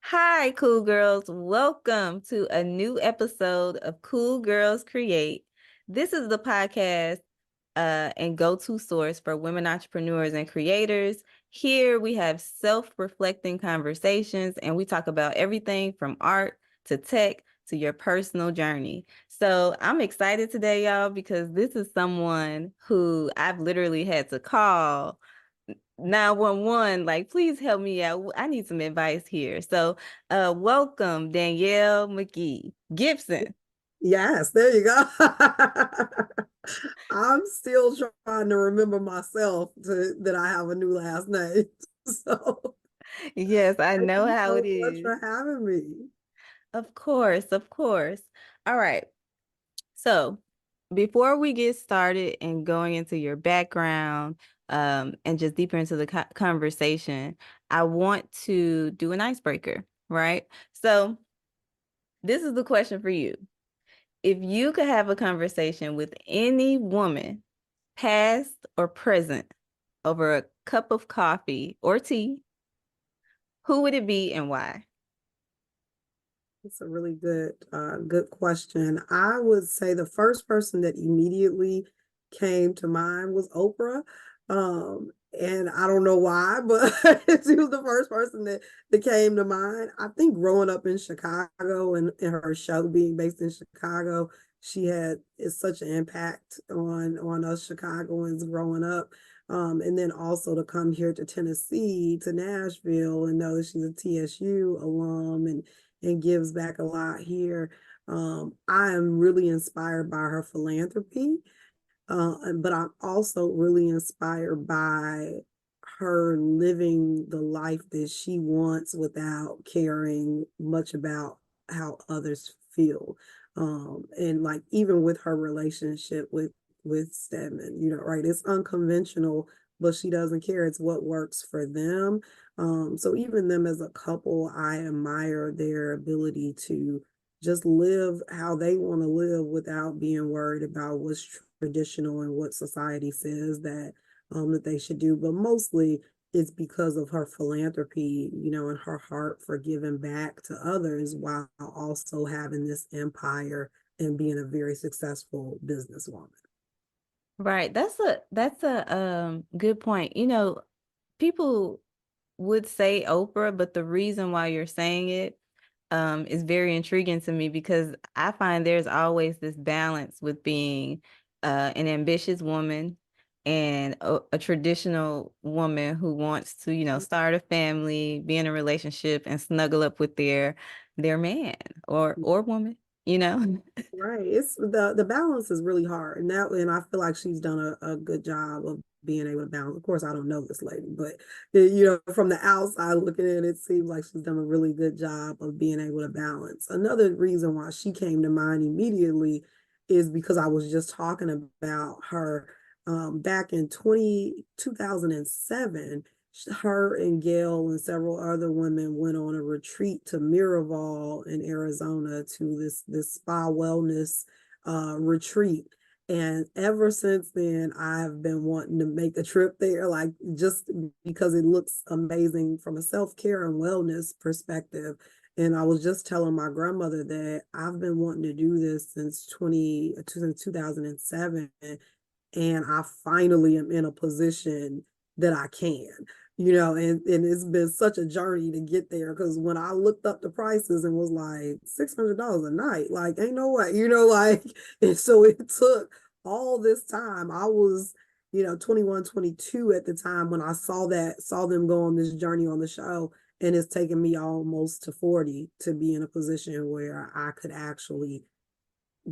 Hi, cool girls. Welcome to a new episode of Cool Girls Create. This is the podcast and go-to source for women entrepreneurs and creators. Here we have self-reflecting conversations and we talk about everything from art to tech to your personal journey. So I'm excited today, y'all, because this is someone who I've literally had to call 911, like, please help me out. I need some advice here. So, welcome, Danielle McGee Gibson. Yes, there you go. I'm still trying to remember myself that I have a new last name. So Yes, I thank know you how it so much is. for having me. Of course, of course. All right. So, before we get started and going into your background, and just deeper into the conversation, I want to do an icebreaker, right? So, this is the question for you. If you could have a conversation with any woman, past or present, over a cup of coffee or tea, who would it be and why? It's a really good question. I would say the first person that immediately came to mind was Oprah. And I don't know why, but she was the first person that came to mind. I think growing up in Chicago and her show being based in Chicago, she had is such an impact on us Chicagoans growing up. And then also to come here to Tennessee, to Nashville, and know that she's a TSU alum and gives back a lot here. I am really inspired by her philanthropy, but I'm also really inspired by her living the life that she wants without caring much about how others feel. And like even with her relationship with Stedman, right? It's unconventional, but she doesn't care. It's what works for them. So even them as a couple, I admire their ability to just live how they want to live without being worried about what's traditional and what society says that they should do. But mostly it's because of her philanthropy, and her heart for giving back to others while also having this empire and being a very successful businesswoman. Right. That's a good point. People would say Oprah, but the reason why you're saying it is very intriguing to me because I find there's always this balance with being an ambitious woman and a traditional woman who wants to, start a family, be in a relationship, and snuggle up with their man or woman, you know? Right. It's the balance is really hard. And I feel like she's done a good job of being able to balance. Of course, I don't know this lady, but from the outside looking in, it seems like she's done a really good job of being able to balance. Another reason why she came to mind immediately is because I was just talking about her back in 2007. Her and Gail and several other women went on a retreat to Miraval in Arizona to this spa wellness retreat. And ever since then, I've been wanting to make a trip there, like just because it looks amazing from a self care and wellness perspective. And I was just telling my grandmother that I've been wanting to do this since 2007, and I finally am in a position that I can, and it's been such a journey to get there because when I looked up the prices and was like $600 a night, like ain't no way, like, and so it took all this time. I was 21, 22 at the time when I saw them go on this journey on the show, and it's taken me almost to 40 to be in a position where I could actually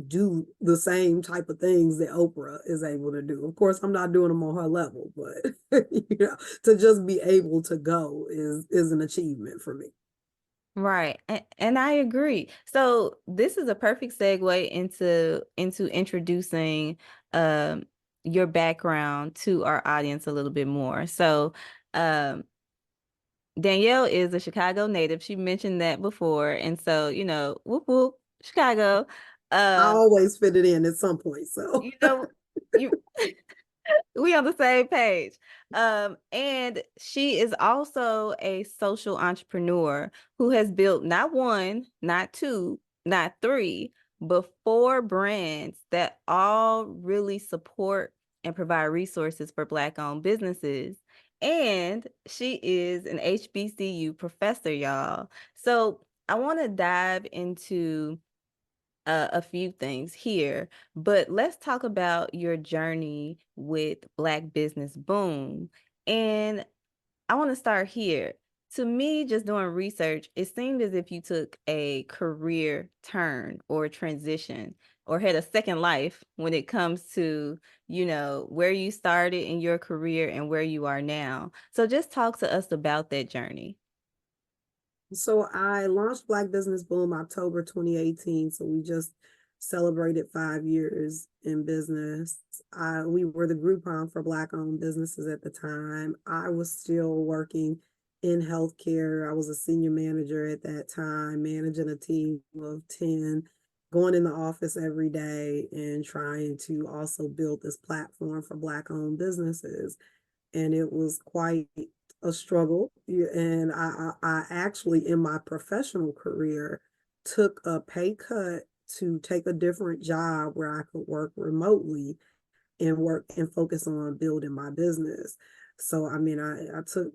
do the same type of things that Oprah is able to do. Of course, I'm not doing them on her level, but to just be able to go is an achievement for me. Right. And I agree. So this is a perfect segue into introducing um your background to our audience a little bit more. So um Danielle is a Chicago native. She mentioned that before. And so, whoop whoop, Chicago. I Um, always fit it in at some point. So you know, you We on the same page. And she is also a social entrepreneur who has built not one, not two, not three, but four brands that all really support and provide resources for Black-owned businesses. And she is an HBCU professor, y'all. So I want to dive into a few things here, but let's talk about your journey with Black Business Boom. And I want to start here. To me, just doing research, it seemed as if you took a career turn or transition or had a second life when it comes to, where you started in your career and where you are now. So just talk to us about that journey. So I launched Black Business Boom October 2018. So we just celebrated 5 years in business. We were the Groupon for Black-owned businesses at the time. I was still working in healthcare. I was a senior manager at that time, managing a team of 10, going in the office every day and trying to also build this platform for Black-owned businesses. And it was quite a struggle. And I actually, in my professional career, took a pay cut to take a different job where I could work remotely and work and focus on building my business. So, I mean, I took,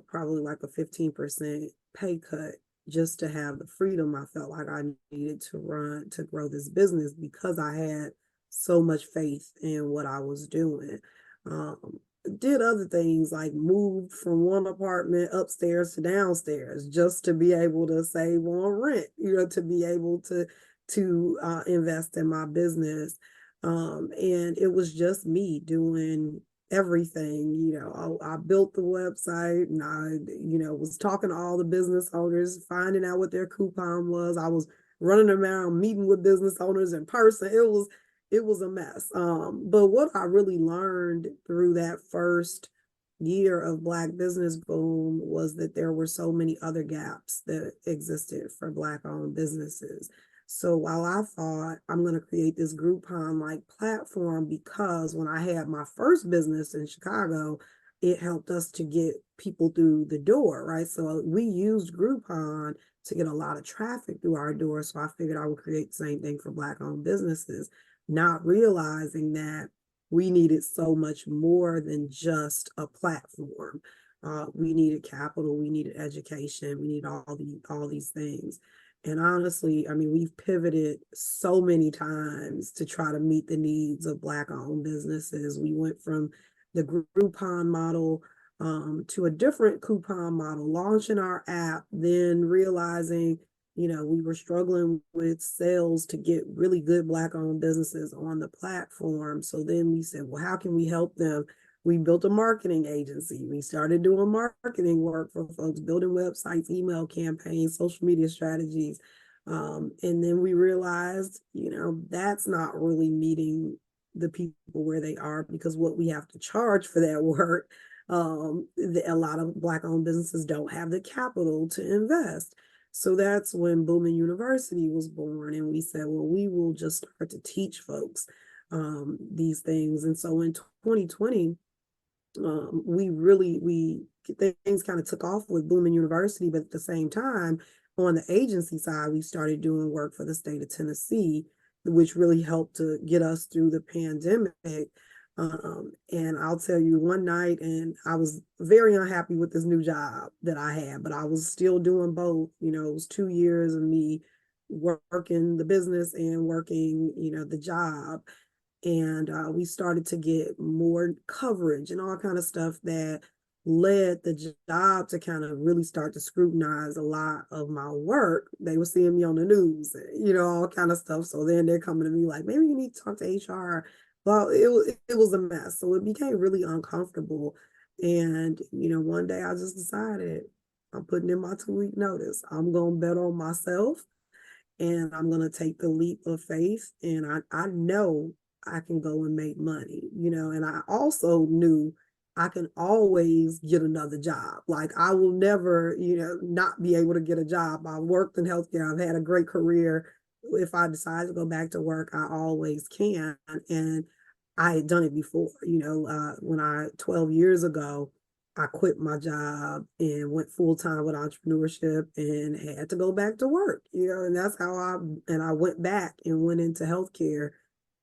probably like a 15% pay cut just to have the freedom I felt like I needed to run to grow this business because I had so much faith in what I was doing. Um, did other things like moved from one apartment upstairs to downstairs just to be able to save on rent, to be able to invest in my business. And it was just me doing everything. I built the website and I was talking to all the business owners, finding out what their coupon was. I was running around meeting with business owners in person. It was a mess. But what I really learned through that first year of Black Business Boom was that there were so many other gaps that existed for Black owned businesses. So while I thought I'm going to create this Groupon like platform, because when I had my first business in Chicago, it helped us to get people through the door, right? So we used Groupon to get a lot of traffic through our door. So I figured I would create the same thing for Black owned businesses, not realizing that we needed so much more than just a platform. We needed capital, we needed education, we need all these things. And honestly, I mean, we've pivoted so many times to try to meet the needs of Black owned businesses. We went from the Groupon model to a different coupon model, launching our app, then realizing, we were struggling with sales to get really good Black owned businesses on the platform. So then we said, well, how can we help them? We built a marketing agency. We started doing marketing work for folks, building websites, email campaigns, social media strategies. And then we realized, that's not really meeting the people where they are, because what we have to charge for that work, a lot of Black owned businesses don't have the capital to invest. So that's when Bowman University was born. And we said, well, we will just start to teach folks these things. And so in 2020, we things kind of took off with Bowman University, but at the same time, on the agency side, we started doing work for the state of Tennessee, which really helped to get us through the pandemic. And I'll tell you, one night, and I was very unhappy with this new job that I had, but I was still doing both. It was 2 years of me working the business and working, the job. And we started to get more coverage and all kind of stuff that led the job to kind of really start to scrutinize a lot of my work. They were seeing me on the news, all kind of stuff. So then they're coming to me like, maybe you need to talk to HR. Well, it was a mess. So it became really uncomfortable. And, one day I just decided I'm putting in my 2-week notice. I'm going to bet on myself and I'm going to take the leap of faith. And I know I can go and make money, and I also knew I can always get another job. Like I will never, not be able to get a job. I worked in healthcare. I've had a great career. If I decide to go back to work, I always can. And I had done it before. When 12 years ago, I quit my job and went full time with entrepreneurship and had to go back to work, and that's how I went back and went into healthcare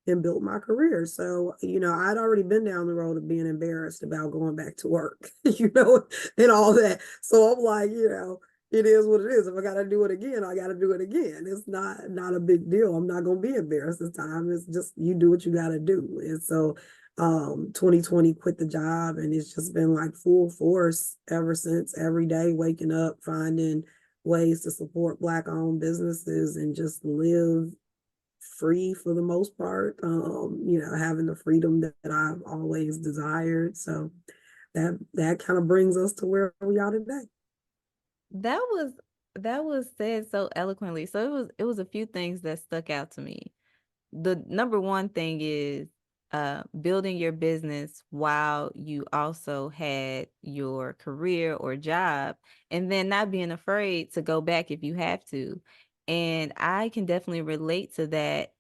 and built my career. So, I'd already been down the road of being embarrassed about going back to work, and all that. So I'm like, it is what it is. If I got to do it again, I got to do it again. It's not a big deal. I'm not going to be embarrassed this time. It's just, you do what you got to do. And so 2020 quit the job, and it's just been like full force ever since, every day waking up, finding ways to support Black owned businesses and just live free for the most part, having the freedom that I've always desired. So that kind of brings us to where we are today. That was that was said so eloquently. So it was a few things that stuck out to me. The number one thing is building your business while you also had your career or job, and then not being afraid to go back if you have to. And I can definitely relate to that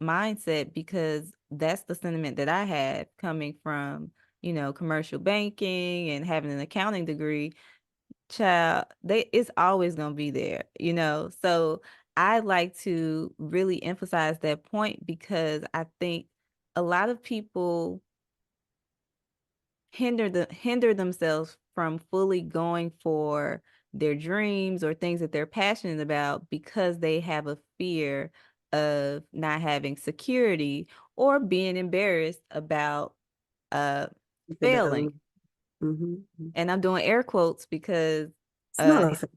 mindset, because that's the sentiment that I had coming from, commercial banking and having an accounting degree. Child, it's always gonna be there. So I like to really emphasize that point, because I think a lot of people hinder themselves from fully going for their dreams or things that they're passionate about, because they have a fear of not having security or being embarrassed about uh If it failing. doesn't, mm-hmm. And I'm doing air quotes because It's not a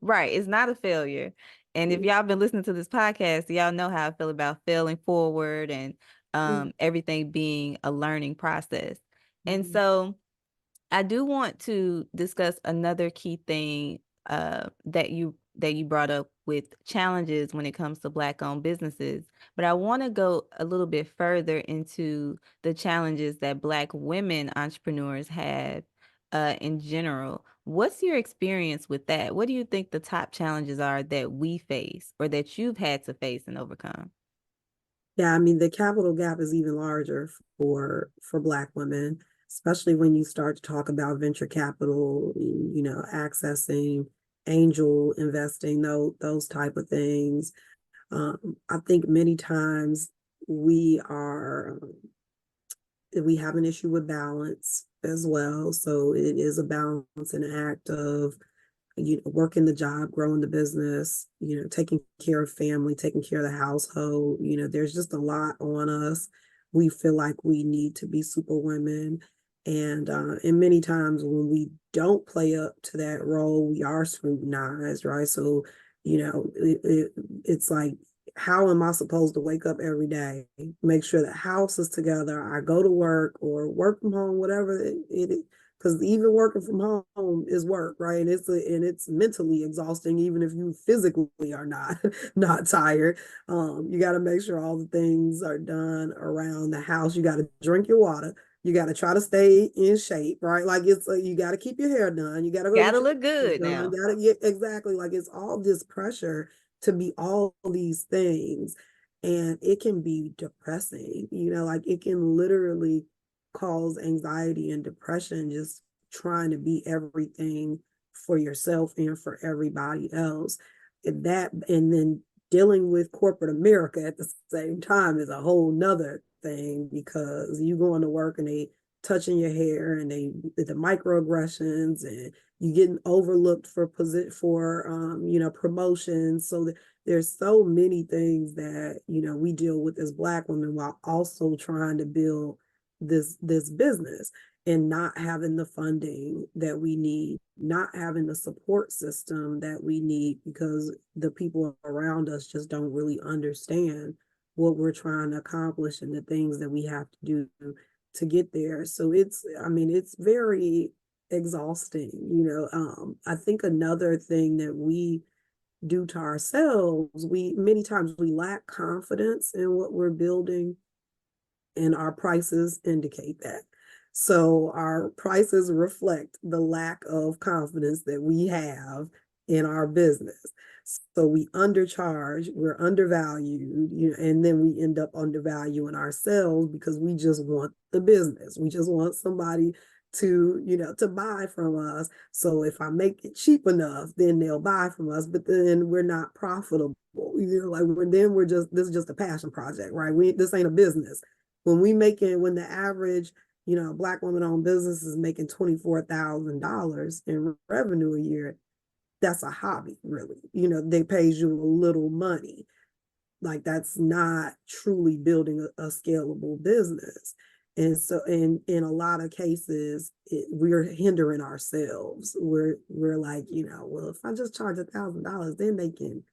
right, it's not a failure. And if y'all been listening to this podcast, y'all know how I feel about failing forward and everything being a learning process. And mm-hmm. so I do want to discuss another key thing that you brought up with challenges when it comes to Black owned businesses. But I want to go a little bit further into the challenges that Black women entrepreneurs have in general. What's your experience with that? What do you think the top challenges are that we face or that you've had to face and overcome? Yeah, I mean, the capital gap is even larger for Black women, especially when you start to talk about venture capital, accessing angel investing, those type of things. I think many times we are we have an issue with balance as well. So it is a balance and act of working the job, growing the business, taking care of family, taking care of the household. There's just a lot on us. We feel like we need to be super women. And many times when we don't play up to that role, we are scrutinized, right? So, it's like, how am I supposed to wake up every day, make sure the house is together, I go to work or work from home, whatever it is, because even working from home is work, right? And it's mentally exhausting, even if you physically are not not tired. You got to make sure all the things are done around the house. You got to drink your water. You got to try to stay in shape, right? Like you got to keep your hair done. You got to go Gotta get your look nails good done. now. Got to get exactly, like, it's all this pressure to be all these things, and it can be depressing. Like, it can literally cause anxiety and depression, just trying to be everything for yourself and for everybody else. And then dealing with corporate America at the same time is a whole nother thing, because you going to work and they touching your hair, and the microaggressions, and you getting overlooked for promotions. So there's so many things that we deal with as Black women, while also trying to build this business, and not having the funding that we need, not having the support system that we need, because the people around us just don't really understand what we're trying to accomplish and the things that we have to do to get there. So it's very exhausting. I think another thing that we do to ourselves, we many times we lack confidence in what we're building, and our prices indicate that. So our prices reflect the lack of confidence that we have in our business. So we undercharge, we're undervalued, and then we end up undervaluing ourselves because we just want the business. We just want somebody to buy from us. So if I make it cheap enough, then they'll buy from us, but then we're not profitable. This is just a passion project, right? This ain't a business. When the average Black woman-owned business is making $24,000 in revenue a year, that's a hobby, really. They pays you a little money. Like, that's not truly building a scalable business. And so in a lot of cases, we're hindering ourselves. We're like, well, if I just charge $1,000, then they can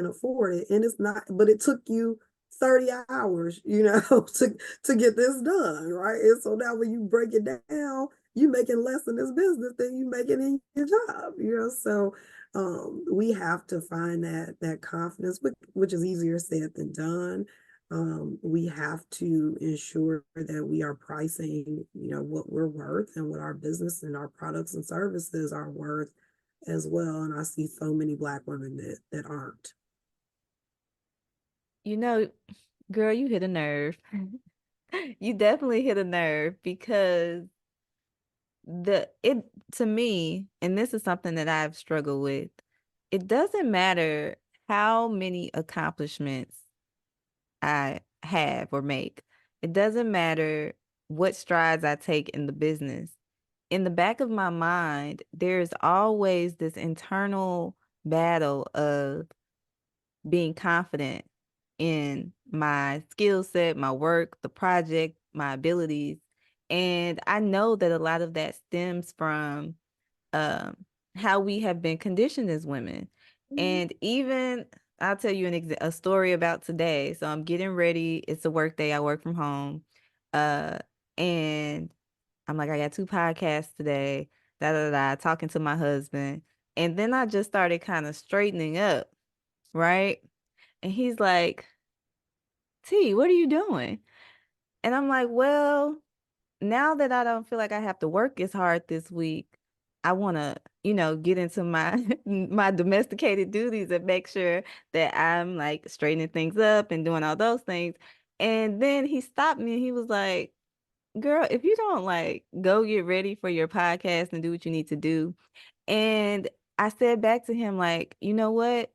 afford it. And it's not, but it took you 30 hours, to get this done, right? And so now when you break it down, you making less in this business than you making in your job, so we have to find that confidence, which is easier said than done. We have to ensure that we are pricing, what we're worth and what our business and our products and services are worth as well. And I see so many Black women that aren't. Girl, you hit a nerve. You definitely hit a nerve because to me, and this is something that I've struggled with, it doesn't matter how many accomplishments I have or make. It doesn't matter what strides I take in the business. In the back of my mind, there's always this internal battle of being confident in my skill set, my work, the project, my abilities. And I know that a lot of that stems from um, how we have been conditioned as women. And even I'll tell you a story about today. So I'm getting ready. It's a work day. I work from home. Uh, and I'm like, I got 2 podcasts today, talking to my husband. And then I just started kind of straightening up, right? And he's like, T, what are you doing? And I'm like, well, now that I don't feel like I have to work as hard this week, I want to, get into my my domesticated duties and make sure that I'm like straightening things up and doing all those things. And then he stopped me and he was like, "Girl, if you don't like go get ready for your podcast and do what you need to do." And I said back to him like, "You know what?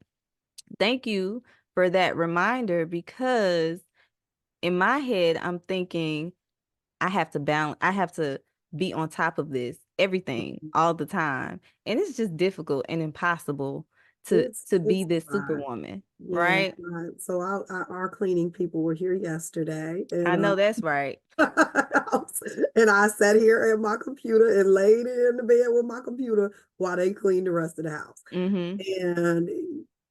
Thank you for that reminder because in my head I'm thinking I have to be on top of this, everything, all the time. And it's just difficult and impossible to be It's this not. superwoman, Yeah, right? right. So our cleaning people were here yesterday, I and know that's right. and I sat here at my computer and laid in the bed with my computer while they cleaned the rest of the house. Mm-hmm.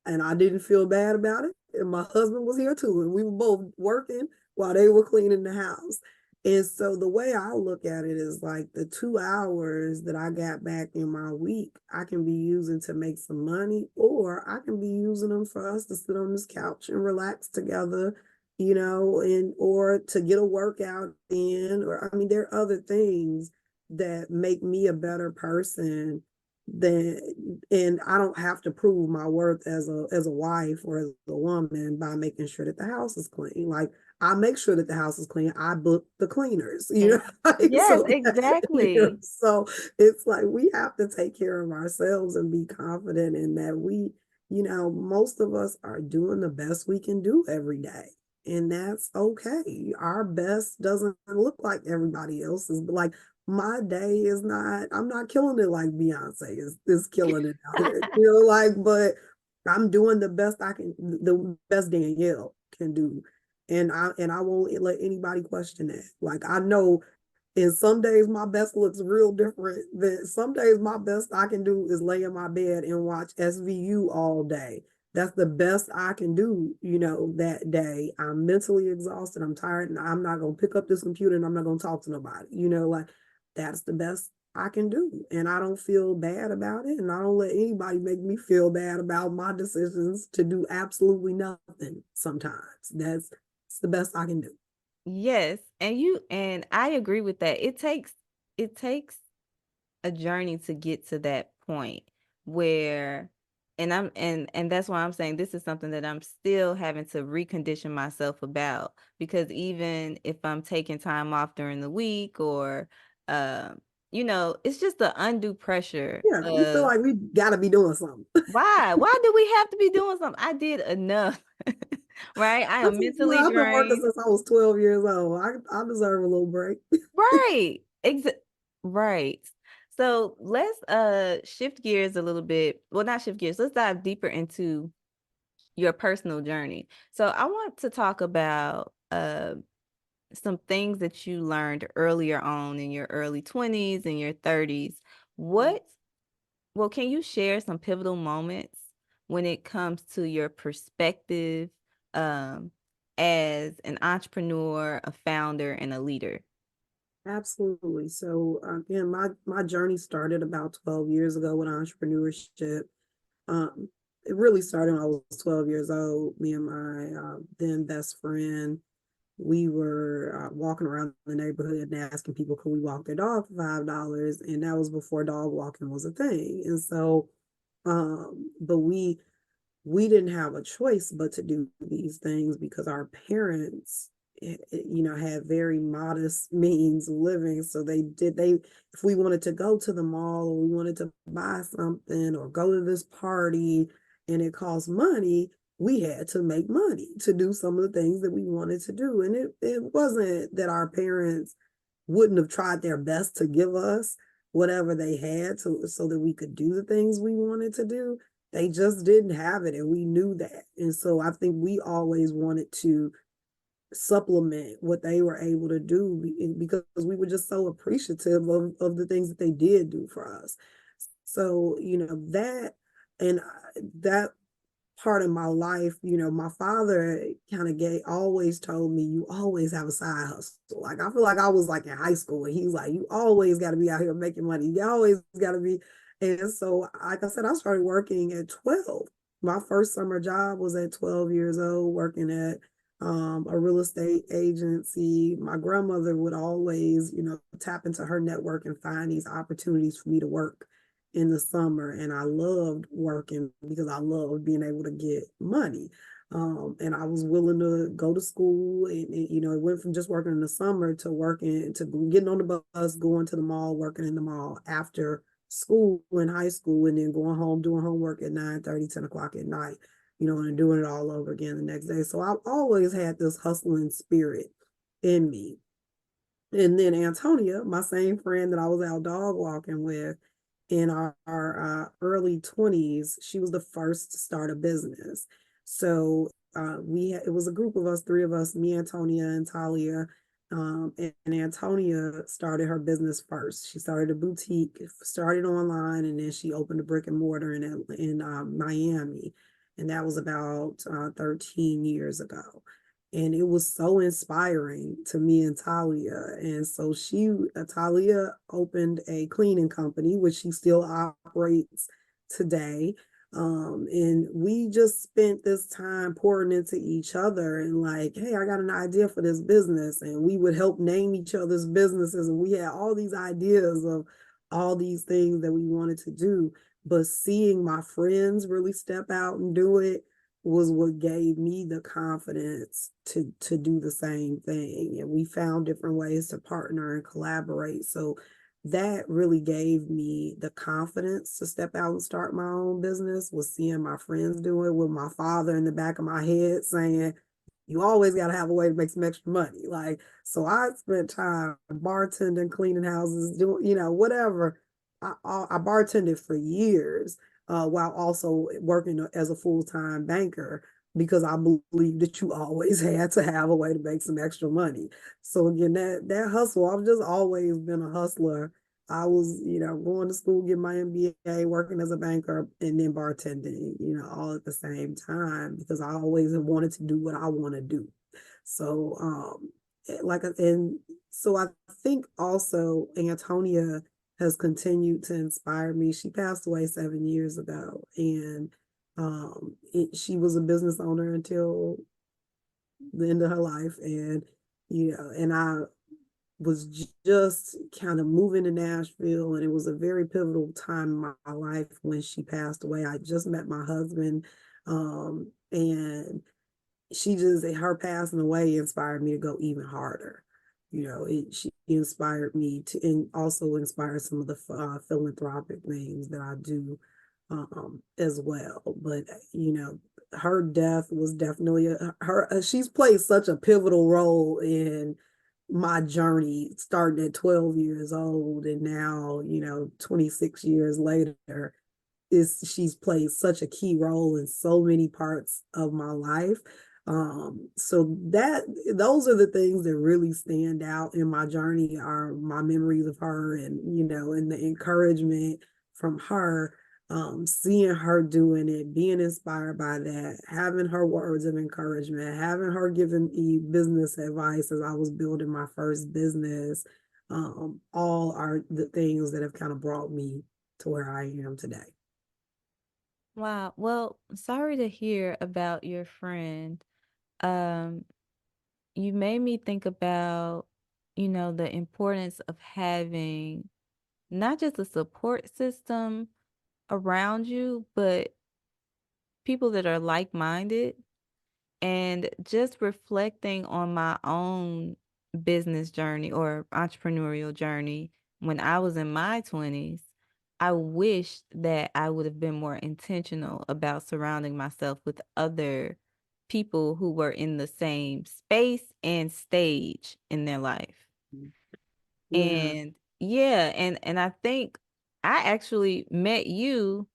And I didn't feel bad about it. And my husband was here too, and we were both working while they were cleaning the house. And so the way I look at it is like the 2 hours that I got back in my week, I can be using to make some money, or I can be using them for us to sit on this couch and relax together, and or to get a workout in, or I mean, there are other things that make me a better person than, and I don't have to prove my worth as a wife or as a woman by making sure that the house is clean. Like, I make sure that the house is clean. I book the cleaners, like, Yes, so exactly. so it's like we have to take care of ourselves and be confident in that most of us are doing the best we can do every day. And that's okay. Our best doesn't look like everybody else's, but like, my day is not, I'm not killing it like Beyonce is killing it out here. Like, but I'm doing the best I can, the best Danielle can do. And I won't let anybody question that. Like, I know and some days my best looks real different than some days my best I can do is lay in my bed and watch SVU all day. That's the best I can do, that day. I'm mentally exhausted. I'm tired, and I'm not going to pick up this computer and I'm not going to talk to nobody. Like, that's the best I can do. And I don't feel bad about it. And I don't let anybody make me feel bad about my decisions to do absolutely nothing sometimes. It's the best I can do. Yes, and I agree with that. It takes a journey to get to that point where and that's why I'm saying this is something that I'm still having to recondition myself about, because even if I'm taking time off during the week or um it's just the undue pressure Yeah, we feel of like we gotta be doing something. why do we have to be doing something? I did enough. Right? I am mentally I've been working drained. since I was 12 years old. I deserve a little break. Right. Right. So let's shift gears a little bit. Well, not shift gears. Let's dive deeper into your personal journey. So I want to talk about some things that you learned earlier on in your early 20s and your 30s. What, well, can you share some pivotal moments when it comes to your perspective um, as an entrepreneur, a founder, and a leader? Absolutely. So again, my journey started about 12 years ago with entrepreneurship. Um, it really started when I was 12 years old. Me and my then best friend, we were walking around the neighborhood and asking people could we walk their dog for $5, and that was before dog walking was a thing. And so, but we didn't have a choice but to do these things because our parents had very modest means of living. So they if we wanted to go to the mall or we wanted to buy something or go to this party and it cost money, we had to make money to do some of the things that we wanted to do. And it wasn't that our parents wouldn't have tried their best to give us whatever they had so that we could do the things we wanted to do. They just didn't have it, and we knew that. And so I think we always wanted to supplement what they were able to do because we were just so appreciative of the things that they did do for us. So, that and that part of my life, my father kind of always told me, you always have a side hustle. Like, I feel like I was like in high school and he's like, you always got to be out here making money. You always got to be. And so, like I said, I started working at 12. My first summer job was at 12 years old, working at a real estate agency. My grandmother would always, tap into her network and find these opportunities for me to work in the summer, and I loved working because I loved being able to get money. And I was willing to go to school, and it went from just working in the summer to working to getting on the bus, going to the mall, working in the mall after school in high school, and then going home doing homework at 9:30, 10 o'clock at night, and doing it all over again the next day. So I've always had this hustling spirit in me. And then Antonia, my same friend that I was out dog walking with in our early 20s, she was the first to start a business. So it was a group of us, three of us, me, Antonia, and Talia. And Antonia started her business first. She started a boutique, started online, and then she opened a brick and mortar in Miami. And that was about 13 years ago, and it was so inspiring to me and Talia. And so Talia opened a cleaning company, which she still operates today. And we just spent this time pouring into each other and like, hey, I got an idea for this business. And we would help name each other's businesses. And we had all these ideas of all these things that we wanted to do. But seeing my friends really step out and do it was what gave me the confidence to do the same thing. And we found different ways to partner and collaborate. So that really gave me the confidence to step out and start my own business, was seeing my friends do it with my father in the back of my head saying, you always got to have a way to make some extra money. Like, so I spent time bartending, cleaning houses, doing, whatever. I bartended for years while also working as a full-time banker because I believe that you always had to have a way to make some extra money. So again, that hustle, I've just always been a hustler. I was, going to school, getting my MBA, working as a banker, and then bartending, all at the same time because I always have wanted to do what I want to do. So, and so I think also Antonia has continued to inspire me. She passed away 7 years ago, and she was a business owner until the end of her life, and and I was just kind of moving to Nashville, and it was a very pivotal time in my life when she passed away. I just met my husband, and her passing away inspired me to go even harder. She inspired me to, and also inspired some of the philanthropic things that I do as well. But her death was definitely she's played such a pivotal role in my journey, starting at 12 years old, and now 26 years later, is she's played such a key role in so many parts of my life. So those are the things that really stand out in my journey, are my memories of her, and the encouragement from her. Seeing her doing it, being inspired by that, having her words of encouragement, having her giving me business advice as I was building my first business, all are the things that have kind of brought me to where I am today. Wow. Well, sorry to hear about your friend. Um, you made me think about, the importance of having not just a support system around you, but people that are like-minded. And just reflecting on my own business journey or entrepreneurial journey when I was in my 20s, I wish that I would have been more intentional about surrounding myself with other people who were in the same space and stage in their life. Yeah. And yeah, and I think I actually met you.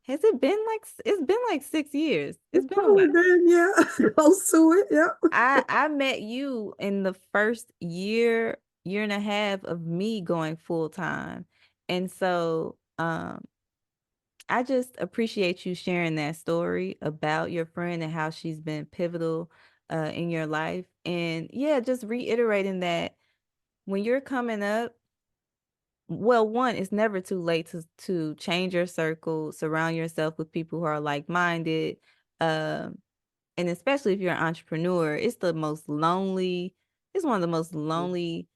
Has it been it's been like 6 years. It's It's been a while. probably been, yeah, close to it. Yeah. I met you in the first year and a half of me going full time. And so I just appreciate you sharing that story about your friend and how she's been pivotal in your life. And yeah, just reiterating that when you're coming up, well, one, it's never too late to change your circle, surround yourself with people who are like-minded. Um and especially if you're an entrepreneur, it's one of the most lonely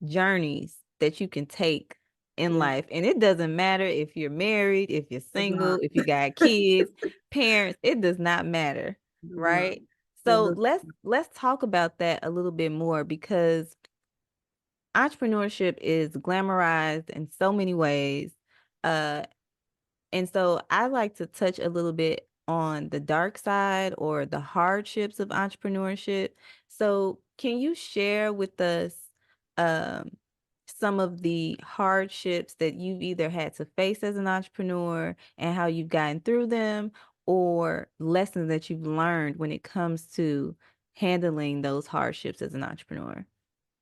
journeys that you can take in Yeah. life. And it doesn't matter if you're married, if you're Does single, not. if you got kids, parents, it does not matter, Does not. right? It So does. let's talk about that a little bit more because entrepreneurship is glamorized in so many ways. Uh and so I like to touch a little bit on the dark side or the hardships of entrepreneurship. So, can you share with us um, some of the hardships that you've either had to face as an entrepreneur and how you've gotten through them, or lessons that you've learned when it comes to handling those hardships as an entrepreneur?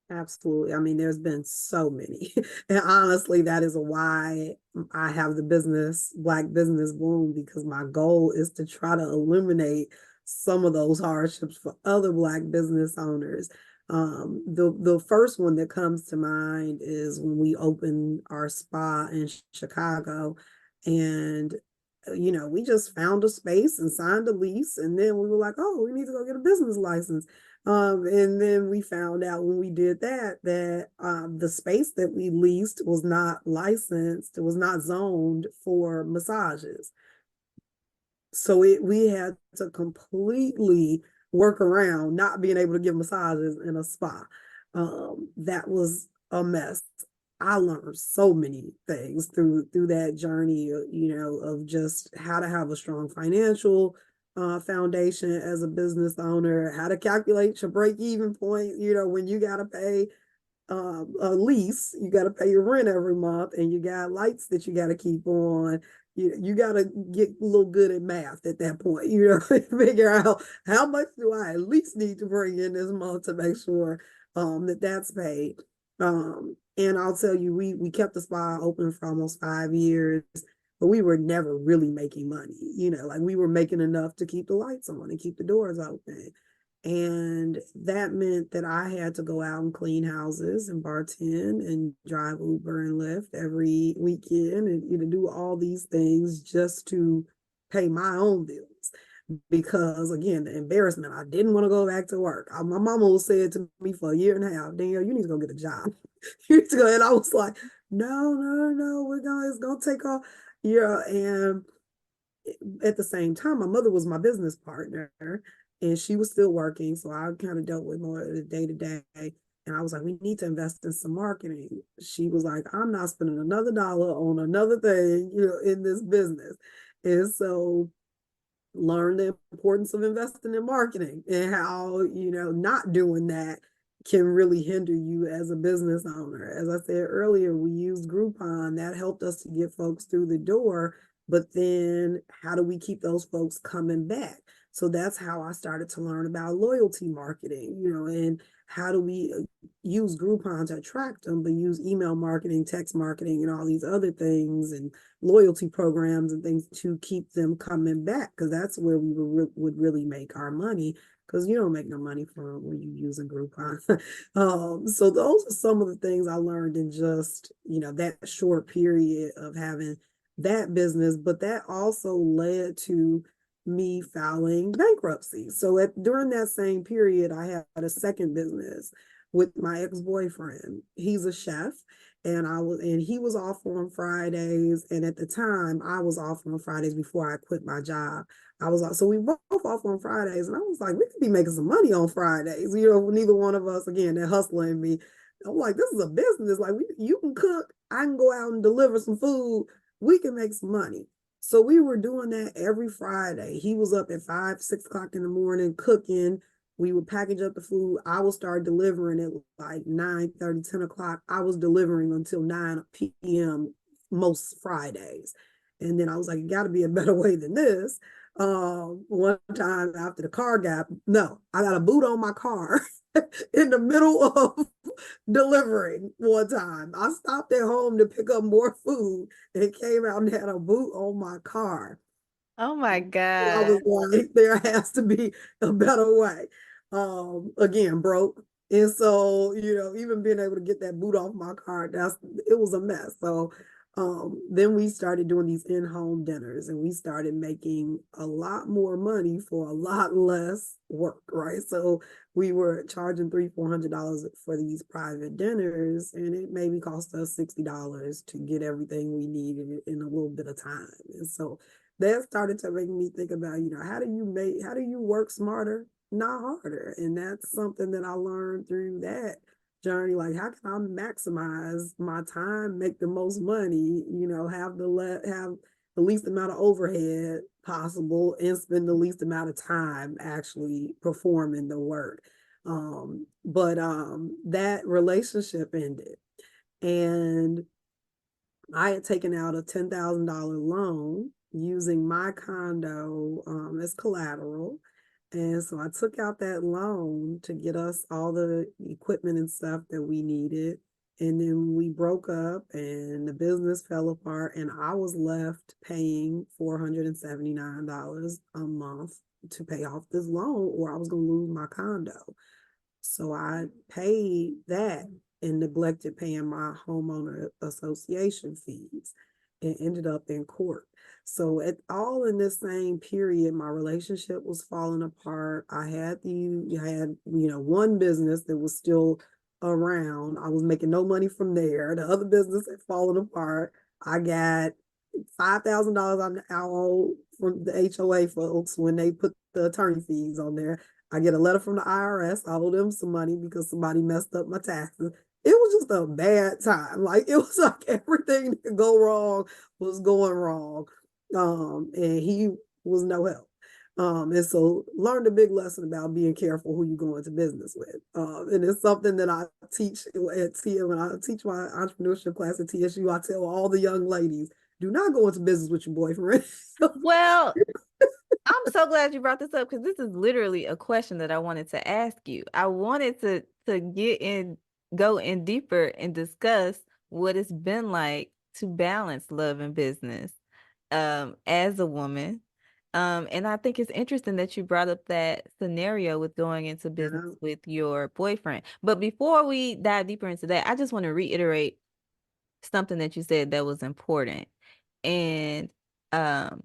Absolutely. I mean, there's been so many. And honestly, that is why I have the Black Business Boom, because my goal is to try to eliminate some of those hardships for other Black business owners. The first one that comes to mind is when we opened our spa in Chicago, and we just found a space and signed a lease, and then we were like, oh, we need to go get a business license. And then we found out when we did that the space that we leased was not licensed, it was not zoned for massages. So we had to completely work around not being able to give massages in a spa. That was a mess. I learned so many things through that journey, of just how to have a strong financial foundation as a business owner, how to calculate your break even point, when you got to pay a lease, you got to pay your rent every month, and you got lights that you got to keep on. You got to get a little good at math at that point, figure out how much do I at least need to bring in this month to make sure that that's paid. And I'll tell you, we kept the spa open for almost 5 years, but we were never really making money. Like we were making enough to keep the lights on and keep the doors open. And that meant that I had to go out and clean houses and bartend and drive Uber and Lyft every weekend, and do all these things just to pay my own bills. because again, the embarrassment. I didn't want to go back to work. My mama said to me for a year and a half, Danielle, you need to go get a job. You need to go. And I was like, no, it's gonna take off. Yeah. And at the same time, my mother was my business partner and she was still working. So I kind of dealt with more of the day to day. And I was like, we need to invest in some marketing. She was like, I'm not spending another dollar on another thing, in this business. And so learn the importance of investing in marketing and how, not doing that can really hinder you as a business owner. As I said earlier, we used Groupon. That helped us to get folks through the door. But then how do we keep those folks coming back? So that's how I started to learn about loyalty marketing, and how do we use Groupon to attract them, but use email marketing, text marketing, and all these other things, and loyalty programs and things to keep them coming back, because that's where we would really make our money, because you don't make no money from when you using Groupon. So those are some of the things I learned in just that short period of having that business, but that also led to me filing bankruptcy. So during that same period, I had a second business with my ex-boyfriend. He's a chef, and he was off on Fridays, and at the time I was off on Fridays before I quit my job. I was off, so we both off on Fridays, and I was like, we could be making some money on Fridays. Neither one of us, again, that hustling me. I'm like, this is a business. Like, you can cook, I can go out and deliver some food. We can make some money. So we were doing that every Friday. He was up at 5, 6 o'clock in the morning cooking. We would package up the food. I would start delivering at like 9:30, 10 o'clock. I was delivering until 9 p.m. most Fridays. And then I was like, it got to be a better way than this. One time after the car I got a boot on my car in the middle of delivering one time. I stopped at home to pick up more food and came out and had a boot on my car. Oh my I God. was like, there has to be a better way. Again, broke. And so, even being able to get that boot off my car, it was a mess. So then we started doing these in-home dinners, and we started making a lot more money for a lot less work, right? So we were charging $300-400 for these private dinners, and it maybe cost us $60 to get everything we needed in a little bit of time. And so that started to make me think about, how do you work smarter, not harder? And that's something that I learned through that journey. Like, how can I maximize my time, make the most money, have the least amount of overhead possible, and spend the least amount of time actually performing the work. But that relationship ended, and I had taken out a $10,000 loan using my condo as collateral. And so I took out that loan to get us all the equipment and stuff that we needed. And then we broke up and the business fell apart, and I was left paying $479 a month to pay off this loan, or I was going to lose my condo. So I paid that and neglected paying my homeowner association fees and ended up in court. So all in this same period, my relationship was falling apart. I had one business that was still around. I was making no money from there. The other business had fallen apart. I got $5,000 on the owl from the HOA folks when they put the attorney fees on there. I get a letter from the IRS. I owe them some money because somebody messed up my taxes. It was just a bad time. Like, it was like everything that could go wrong was going wrong. And he was no help. And so learned a big lesson about being careful who you go into business with. And it's something that I teach at TM. When I teach my entrepreneurship class at TSU, I tell all the young ladies, do not go into business with your boyfriend. Well, I'm so glad you brought this up, because this is literally a question that I wanted to ask you. I wanted to go in deeper and discuss what it's been like to balance love and business as a woman. And I think it's interesting that you brought up that scenario with going into business Yeah. with your boyfriend. But before we dive deeper into that, I just want to reiterate something that you said that was important. And um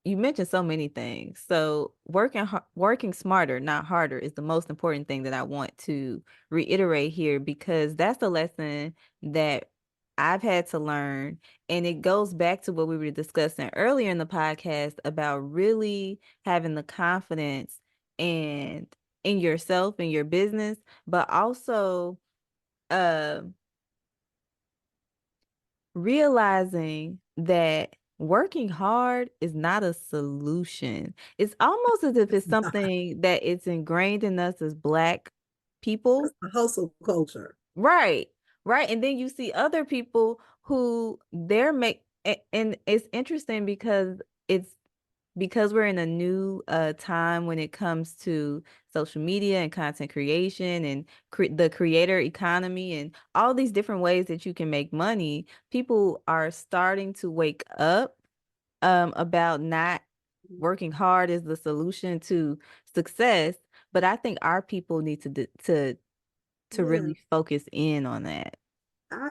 you mentioned so many things. So working smarter, not harder, is the most important thing that I want to reiterate here, because that's the lesson that I've had to learn. And it goes back to what we were discussing earlier in the podcast about really having the confidence and in yourself and your business, but also uh realizing that working hard is not a solution. It's almost as if It's it's not. something that it's ingrained in us as Black That's people. the hustle culture. Right. Right. And then you see other people who they're and it's interesting because it's because we're in a new time when it comes to social media and content creation and the creator economy and all these different ways that you can make money. People are starting to wake up about not working hard as the solution to success. But I think our people need to Yeah. really focus in on that.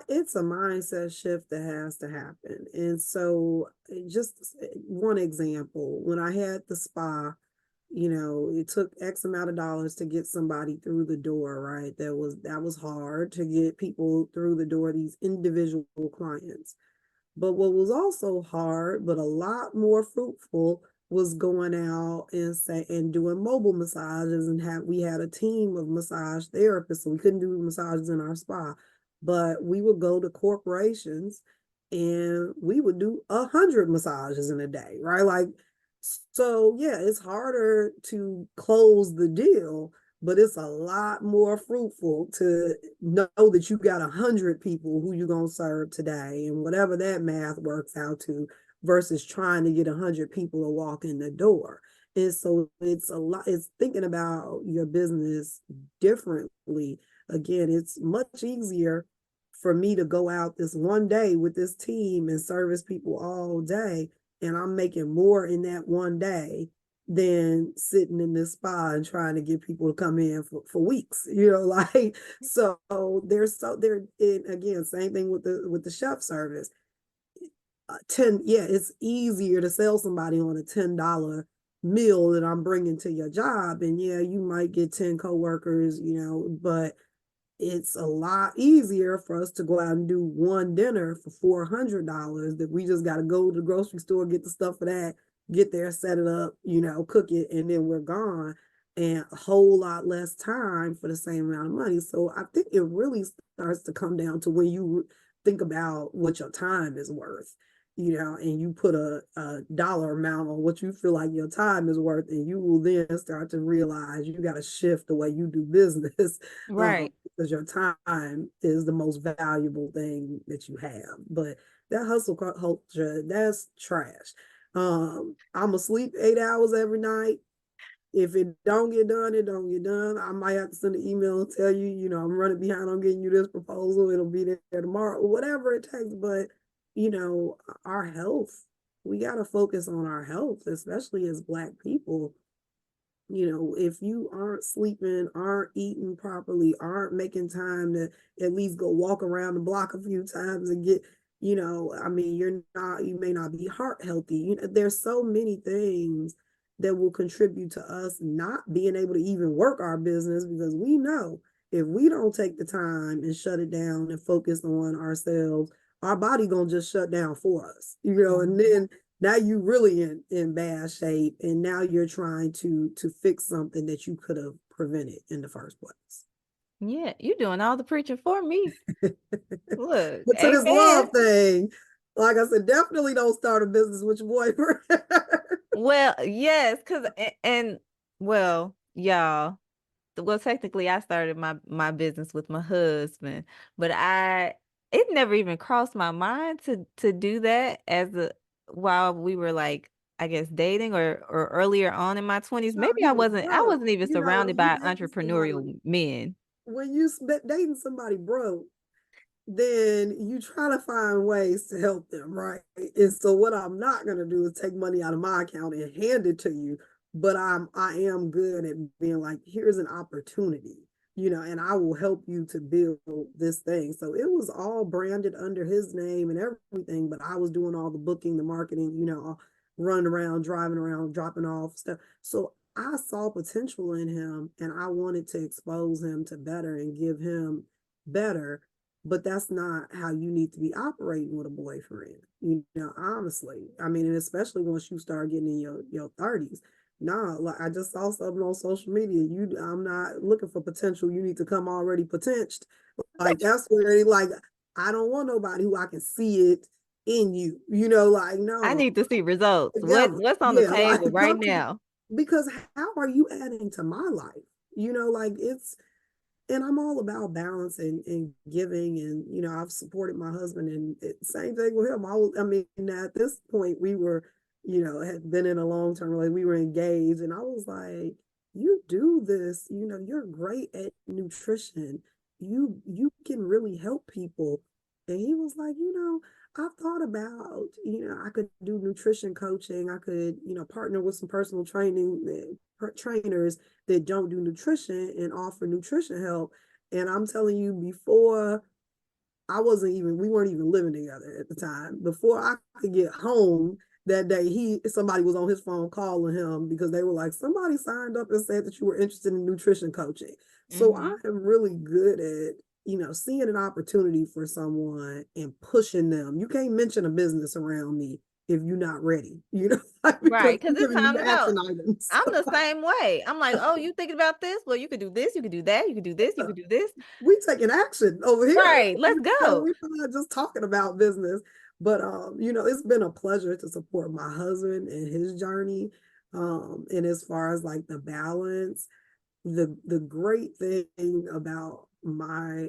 It's a mindset shift that has to happen. And so, just one example, when I had the spa, it took X amount of dollars to get somebody through the door, right? That was hard to get people through the door, these individual clients. But what was also hard, but a lot more fruitful, was going out and doing mobile massages, and we had a team of massage therapists, so we couldn't do massages in our spa, but we would go to corporations and we would do 100 massages in a day, right? Like, so yeah, it's harder to close the deal, but it's a lot more fruitful to know that you got 100 people who you're going to serve today, and whatever that math works out to, versus trying to get 100 people to walk in the door. And so it's a lot, it's thinking about your business differently. Again, it's much easier for me to go out this one day with this team and service people all day, and I'm making more in that one day than sitting in this spa and trying to get people to come in for weeks, like, so there, and again, same thing with the chef service. 10, yeah, it's easier to sell somebody on a $10 meal that I'm bringing to your job, and yeah, you might get 10 coworkers, but it's a lot easier for us to go out and do one dinner for $400 that we just got to go to the grocery store, get the stuff for that, get there, set it up, cook it, and then we're gone. And a whole lot less time for the same amount of money. So I think it really starts to come down to when you think about what your time is worth, and you put a dollar amount on what you feel like your time is worth, and you will then start to realize you got to shift the way you do business. Right. Because your time is the most valuable thing that you have. But that hustle culture, that's trash. I'm asleep 8 hours every night. If it don't get done, it don't get done. I might have to send an email and tell you, I'm running behind on getting you this proposal. It'll be there tomorrow, whatever it takes. But, our health, we got to focus on our health, especially as Black people. If you aren't sleeping, aren't eating properly, aren't making time to at least go walk around the block a few times and get, I mean, you may not be heart healthy. There's so many things that will contribute to us not being able to even work our business, because we know if we don't take the time and shut it down and focus on ourselves, our body gonna just shut down for us, and then now you really in bad shape, and now you're trying to fix something that you could have prevented in the first place. Yeah, you doing all the preaching for me. Look, But to this love amen. thing, like I said, definitely don't start a business with your boyfriend. Well, yes, because and well, y'all. Well, technically, I started my business with my husband, but it never even crossed my mind to do that as a while we were like, I guess, dating or earlier on in my 20s. No, Maybe you was I broke. wasn't even If surrounded you by dating somebody, entrepreneurial men. when you dating somebody broke, then you try to find ways to help them, right? And so what I'm not gonna do is take money out of my account and hand it to you, but I am good at being like, here's an opportunity, and I will help you to build this thing. So it was all branded under his name and everything, but I was doing all the booking, the marketing, running around, driving around, dropping off stuff. So I saw potential in him and I wanted to expose him to better and give him better. But that's not how you need to be operating with a boyfriend, honestly. I mean, and especially once you start getting in your 30s. Nah, like I just saw something on social media. I'm not looking for potential. You need to come already potential. Like that's where like I don't want nobody who I can see it in you. Like I no, need to see results. together. What's on the Yeah, like table right come to now? because how are you adding to my life? Like it's and I'm all about balance and giving. And, I've supported my husband and same thing with him. I mean, at this point we were, had been in a long-term relationship. We were engaged and I was like, you do this, you're great at nutrition. You can really help people. And he was like, I've thought about, I could do nutrition coaching. I could, partner with some personal trainers that don't do nutrition and offer nutrition help. And I'm telling you, before we weren't even living together at the time. Before I could get home that day, somebody was on his phone calling him because they were like, somebody signed up and said that you were interested in nutrition coaching. So I am really good at, seeing an opportunity for someone and pushing them. You can't mention a business around me if you're not ready, because Right, because I'm it's giving time you to go. action items. I'm the same way. I'm like, oh, you thinking about this? Well, you could do this, you could do that, you could do this, you could do this. We taking action over here. Right, let's go. We're not just talking about business. But it's been a pleasure to support my husband and his journey. And as far as like the balance, the great thing about my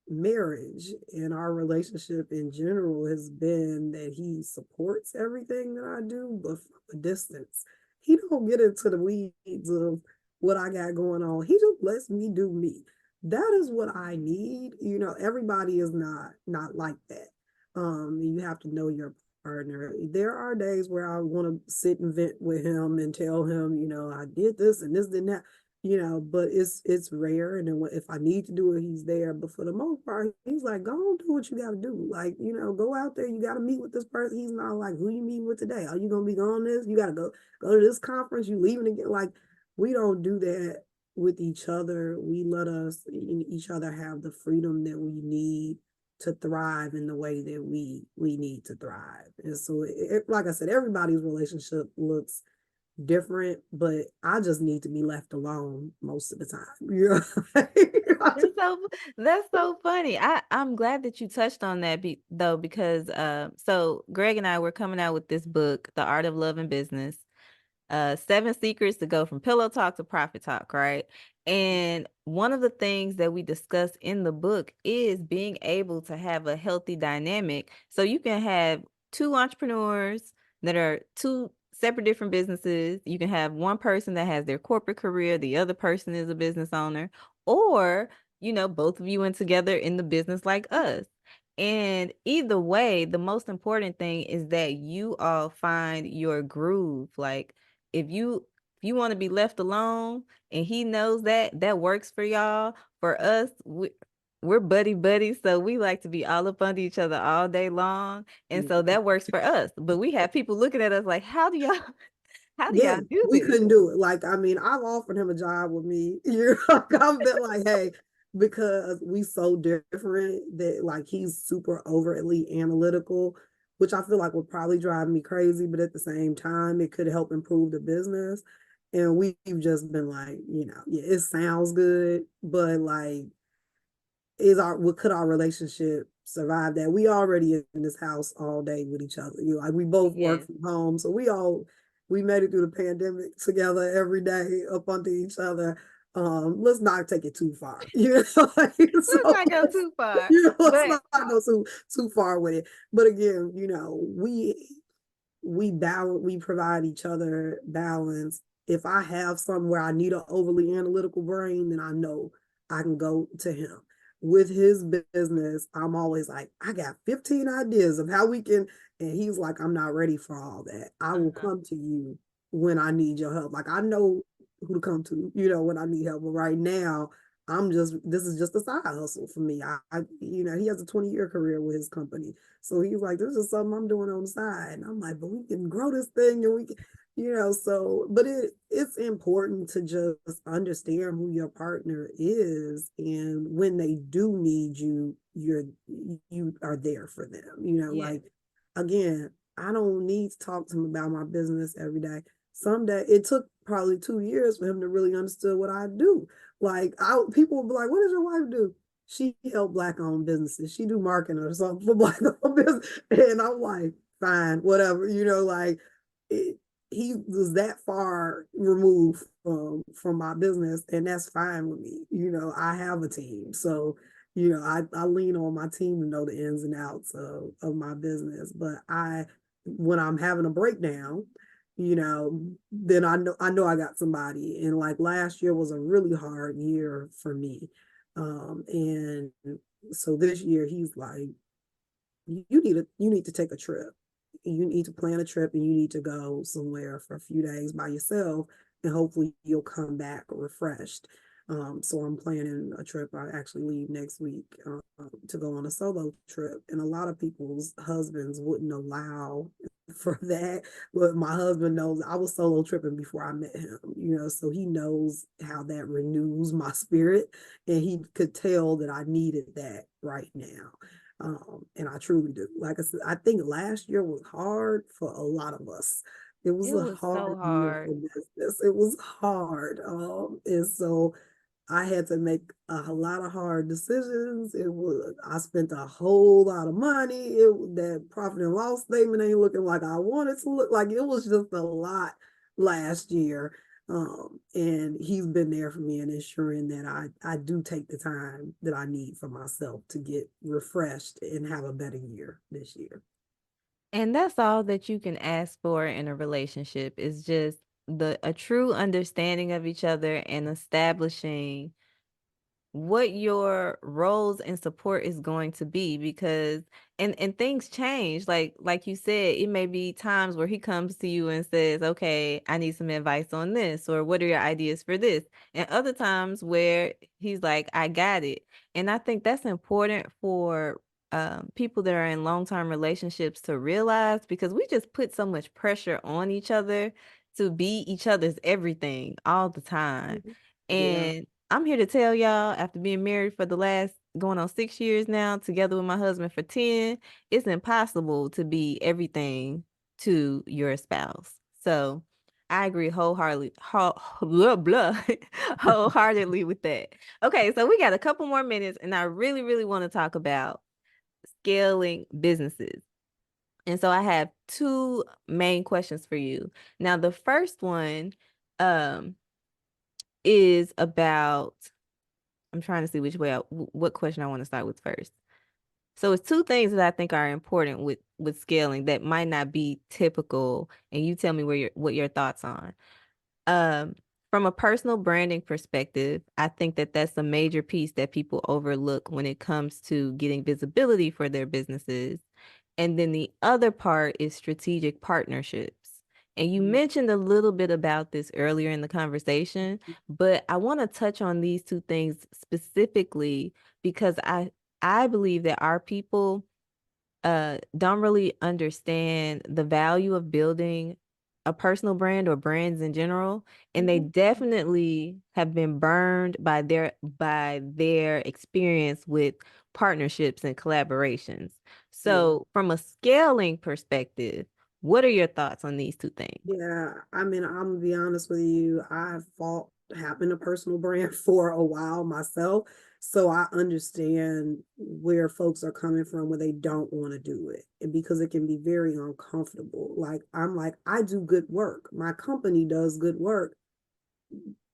marriage and our relationship in general has been that he supports everything that I do, but from a distance. He don't get into the weeds of what I got going on. He just lets me do me. That is what I need. Everybody is not like that. You have to know your partner. There are days where I want to sit and vent with him and tell him, I did this and this and that, but it's rare. And then if I need to do it, he's there. But for the most part, he's like, go on, do what you got to do. Like, go out there. You got to meet with this person. He's not like, who you meeting with today? Are you gonna be going this? You got to go to this conference. You leaving again? Like, we don't do that with each other. We let each other have the freedom that we need to thrive in the way that we need to thrive. And so, like I said, everybody's relationship looks different, but I just need to be left alone most of the time. That's so funny. I'm glad that you touched on that though, because so Greg and I were coming out with this book, The Art of Love and Business. 7 secrets to go from pillow talk to profit talk, right? And one of the things that we discuss in the book is being able to have a healthy dynamic. So you can have 2 entrepreneurs that are 2 separate different businesses. You can have one person that has their corporate career, the other person is a business owner, or, both of you in together in the business like us. And either way, the most important thing is that you all find your groove. Like, if you want to be left alone and he knows that works for y'all. For us, we're buddy buddies, so we like to be all up under each other all day long, and so that works for us. But we have people looking at us like, how do y'all how do Yeah, y'all do we this? couldn't do it. Like, I mean, I've offered him a job with me. I've been like, hey, because we so different that like he's super overtly analytical, which I feel like would probably drive me crazy, but at the same time, it could help improve the business. And we've just been like, yeah, it sounds good, but like what could our relationship survive that? We already in this house all day with each other. Like we both work Yes. from home. So we made it through the pandemic together every day up under each other. Let's not take it too far. Let's So not go too far. let's But not go too far with it. But again, we provide each other balance. If I have something where I need an overly analytical brain, then I know I can go to him. With his business, I'm always like, I got 15 ideas of how we can, and he's like, I'm not ready for all that. I will come to you when I need your help. Like I know who to come to, when I need help. But right now, this is just a side hustle for me. He has a 20-year career with his company. So he's like, this is something I'm doing on the side. And I'm like, but we can grow this thing and we can, so, but it's important to just understand who your partner is. And when they do need you, you are there for them, Yeah. like, again, I don't need to talk to him about my business every day. Someday it took probably 2 years for him to really understand what I do. Like, people would be like, "What does your wife do?" She help Black-owned businesses. She do marketing or something for Black-owned business, and I'm like, fine, whatever. Like, it, he was that far removed from my business, and that's fine with me. I have a team, so I lean on my team to know the ins and outs of my business. But when I'm having a breakdown, then I know I got somebody. And like last year was a really hard year for me. And so this year he's like, you need to take a trip. You need to plan a trip and you need to go somewhere for a few days by yourself and hopefully you'll come back refreshed. So I'm planning a trip. I actually leave next week to go on a solo trip. And a lot of people's husbands wouldn't allow for that. But my husband knows I was solo tripping before I met him, so he knows how that renews my spirit. And he could tell that I needed that right now. And I truly do. Like I said, I think last year was hard for a lot of us. It was It a was so hard year hard. for business. It was hard. And so I had to make a lot of hard decisions. I spent a whole lot of money. That profit and loss statement ain't looking like I wanted to look like. It was just a lot last year. And he's been there for me and ensuring that I do take the time that I need for myself to get refreshed and have a better year this year. And that's all that you can ask for in a relationship is just the a true understanding of each other and establishing what your roles and support is going to be because and things change like you said it may be times where he comes to you and says okay I need some advice on this or what are your ideas for this and other times where he's like I got it and I think that's important for people that are in long-term relationships to realize because we just put so much pressure on each other to be each other's everything all the time Yeah. and I'm here to tell y'all, after being married for the last going on 6 years now, together with my husband for 10, it's impossible to be everything to your spouse. So I agree wholeheartedly, blah, blah, wholeheartedly with that. Okay, so we got a couple more minutes, and I really, really want to talk about scaling businesses. And so I have two main questions for you. Now, the first one um, is about I'm trying to see what question I want to start with first. So it's two things that I think are important with scaling that might not be typical, and you tell me what your thoughts on. Um, from a personal branding perspective, I think that that's a major piece that people overlook when it comes to getting visibility for their businesses. And then the other part is strategic partnerships. And you mentioned a little bit about this earlier in the conversation, but I want to touch on these two things specifically because I believe that our people don't really understand the value of building a personal brand or brands in general, and they Mhm. definitely have been burned by their experience with partnerships and collaborations. Yeah. So, from a scaling perspective, what are your thoughts on these two things? Yeah, I mean, I'm gonna be honest with you. I've fought having a personal brand for a while myself, so I understand where folks are coming from when they don't want to do it, and because it can be very uncomfortable. Like I'm like, I do good work. My company does good work.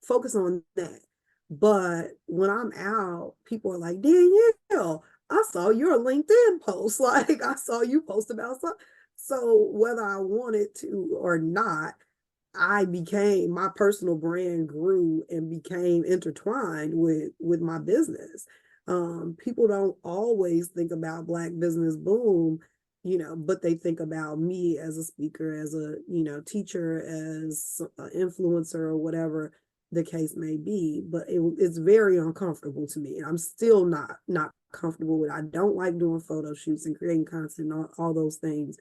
Focus on that. But when I'm out, people are like, Danielle, I saw your LinkedIn post. Like I saw you post about something. So whether I wanted to or not, my personal brand grew and became intertwined with my business. People don't always think about Black Business Boom, but they think about me as a speaker, as a teacher, as an influencer or whatever. the case may be, but it's very uncomfortable to me. I'm still not comfortable with it. I don't like doing photo shoots and creating content and all those things,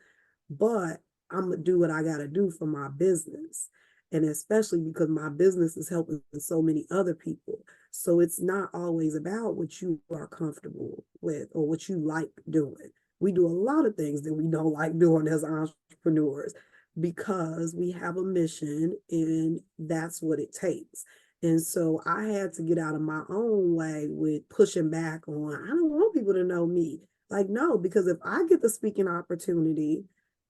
but I'm gonna do what I gotta do for my business. And especially because my business is helping so many other people. So it's not always about what you are comfortable with or what you like doing. We do a lot of things that we don't like doing as entrepreneurs because we have a mission and that's what it takes. And so I had to get out of my own way with pushing back on, I don't want people to know me. Like, no, because if I get the speaking opportunity,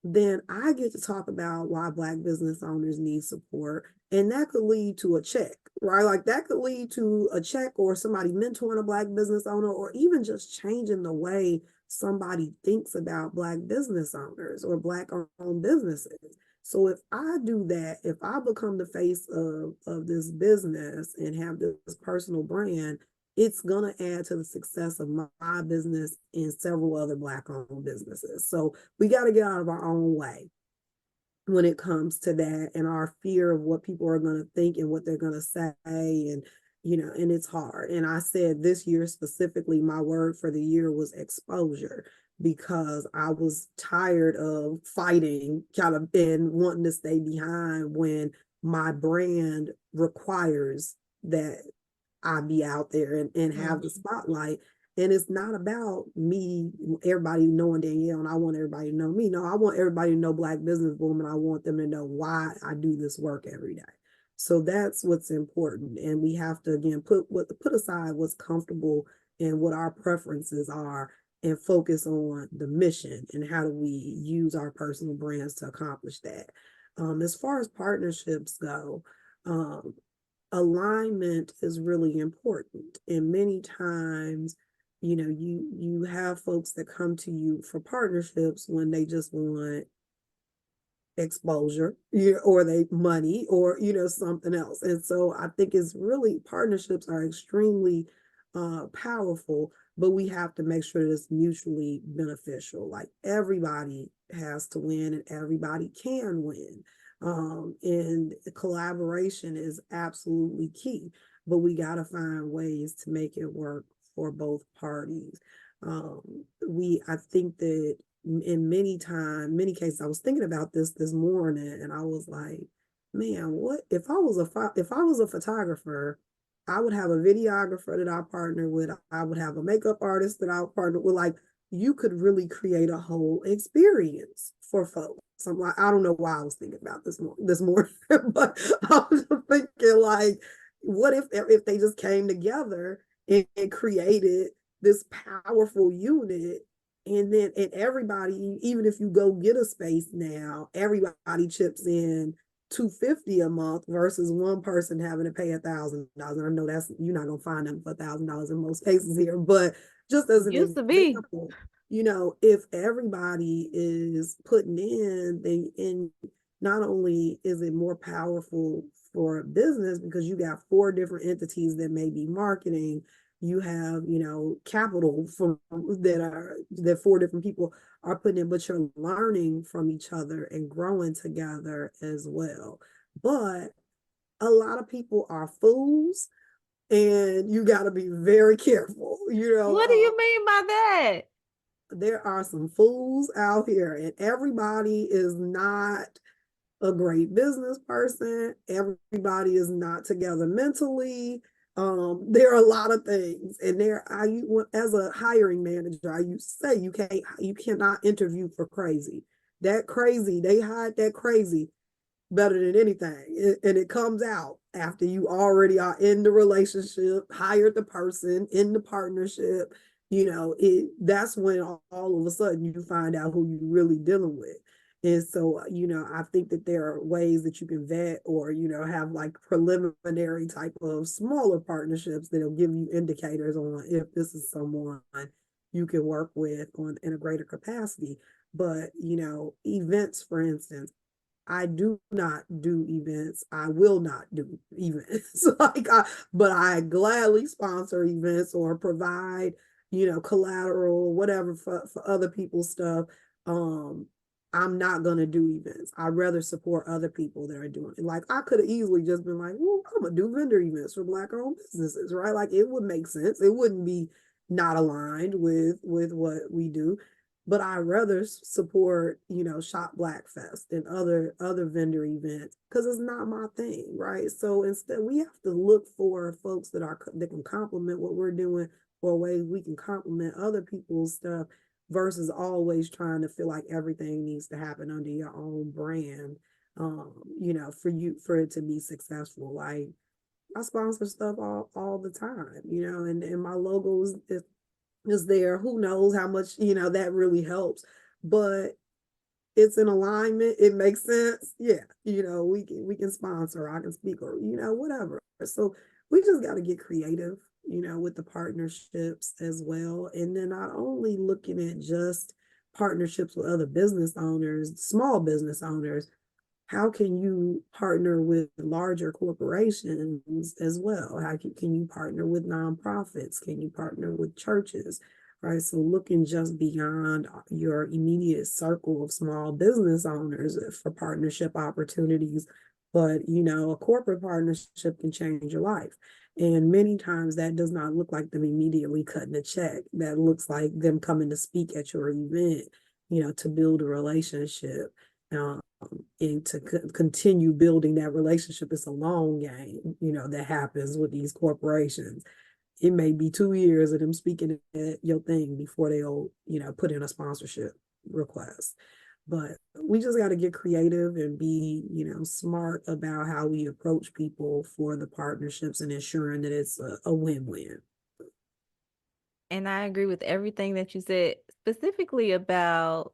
then I get to talk about why Black business owners need support. And that could lead to a check, right? Like that could lead to a check or somebody mentoring a Black business owner, or even just changing the way somebody thinks about Black business owners or Black owned businesses. So if I do that, if I become the face of this business and have this personal brand, it's going to add to the success of my business and several other Black owned businesses. So we got to get out of our own way when it comes to that, and our fear of what people are going to think and what they're going to say. And, and it's hard. And I said this year specifically, my word for the year was exposure, because I was tired of fighting kind of and wanting to stay behind when my brand requires that I be out there and have the spotlight. And it's not about me, everybody knowing Danielle, and I want everybody to know me. No, I want everybody to know Black businesswoman. I want them to know why I do this work every day. So that's what's important. And we have to, again, put aside what's comfortable and what our preferences are, and focus on the mission and how do we use our personal brands to accomplish that. As far as partnerships go, alignment is really important. And many times, you have folks that come to you for partnerships when they just want exposure, or they money, or something else. And so I think it's really, partnerships are extremely powerful, but we have to make sure that it's mutually beneficial. Like everybody has to win and everybody can win. And collaboration is absolutely key, but we got to find ways to make it work for both parties. I think that in many cases, I was thinking about this morning, and I was like, man, what if I was a photographer? I would have a videographer that I partner with. I would have a makeup artist that I would partner with. Like, you could really create a whole experience for folks. So I'm like, I don't know why I was thinking about this morning, but I was thinking, like, what if they just came together and created this powerful unit, and everybody, even if you go get a space now, everybody chips in $250 a month versus one person having to pay $1,000. I know you're not gonna find them for $1,000 in most cases here, but just as an Used to be. example, if everybody is putting in, and not only is it more powerful for a business because you got 4 different entities that may be marketing, you have capital from that 4 different people are putting in, but you're learning from each other and growing together as well. But a lot of people are fools, and you got to be very careful. What do you mean by that? There are some fools out here, and everybody is not a great business person. Everybody is not together mentally. There are a lot of things, and as a hiring manager, I used to say you cannot interview for crazy. That crazy, they hide that crazy better than anything, and it comes out after you already are in the relationship, hired the person, in the partnership. That's when all of a sudden you find out who you're really dealing with. And so, I think that there are ways that you can vet, or, have like preliminary type of smaller partnerships that'll give you indicators on if this is someone you can work with in a greater capacity. But, events, for instance, I do not do events. I will not do events. But I gladly sponsor events or provide, collateral, whatever for other people's stuff. I'm not going to do events. I'd rather support other people that are doing it. Like I could have easily just been like, well, I'm going to do vendor events for Black owned businesses, right? Like it would make sense. It wouldn't be not aligned with what we do. But I'd rather support, Shop Black Fest and other vendor events because it's not my thing, right? So instead, we have to look for folks that can complement what we're doing, or ways we can complement other people's stuff versus always trying to feel like everything needs to happen under your own brand, for it to be successful. Like I sponsor stuff all the time, and my logo is there. Who knows how much, that really helps. But it's in alignment, it makes sense. Yeah, we can sponsor, I can speak, or whatever. So we just got to get creative, with the partnerships as well. And then not only looking at just partnerships with other business owners, small business owners, how can you partner with larger corporations as well? How can you partner with nonprofits? Can you partner with churches? Right. So looking just beyond your immediate circle of small business owners for partnership opportunities. But, a corporate partnership can change your life. And many times that does not look like them immediately cutting a check. That looks like them coming to speak at your event, to build a relationship. And to continue building that relationship. It's a long game, that happens with these corporations. It may be 2 years of them speaking at your thing before they'll, put in a sponsorship request. But we just got to get creative and be, smart about how we approach people for the partnerships and ensuring that it's a win-win. And I agree with everything that you said, specifically about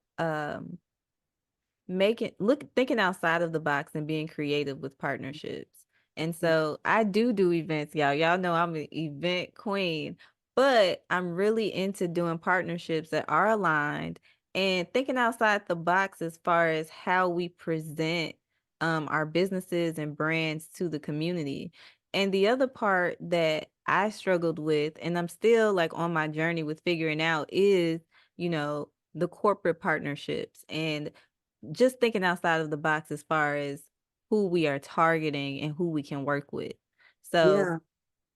thinking outside of the box and being creative with partnerships. And so I do events, y'all. Y'all know I'm an event queen, but I'm really into doing partnerships that are aligned and thinking outside the box as far as how we present our businesses and brands to the community. And the other part that I struggled with, and I'm still like on my journey with figuring out, is, the corporate partnerships and just thinking outside of the box as far as who we are targeting and who we can work with. So, Yeah.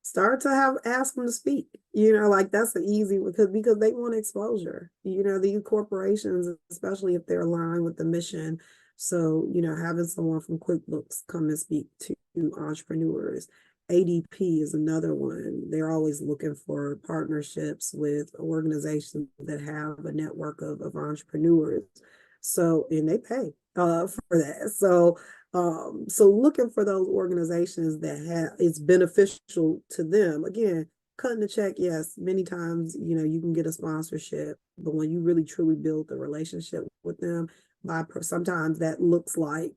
Start to ask them to speak. Like that's an easy, because they want exposure. These corporations, especially if they're aligned with the mission. So, having someone from QuickBooks come and speak to entrepreneurs. ADP is another one. They're always looking for partnerships with organizations that have a network of entrepreneurs. So, and they pay for that. So looking for those organizations that it's beneficial to them. Again, cutting the check, yes, many times, you can get a sponsorship, but when you really truly build the relationship with them, sometimes that looks like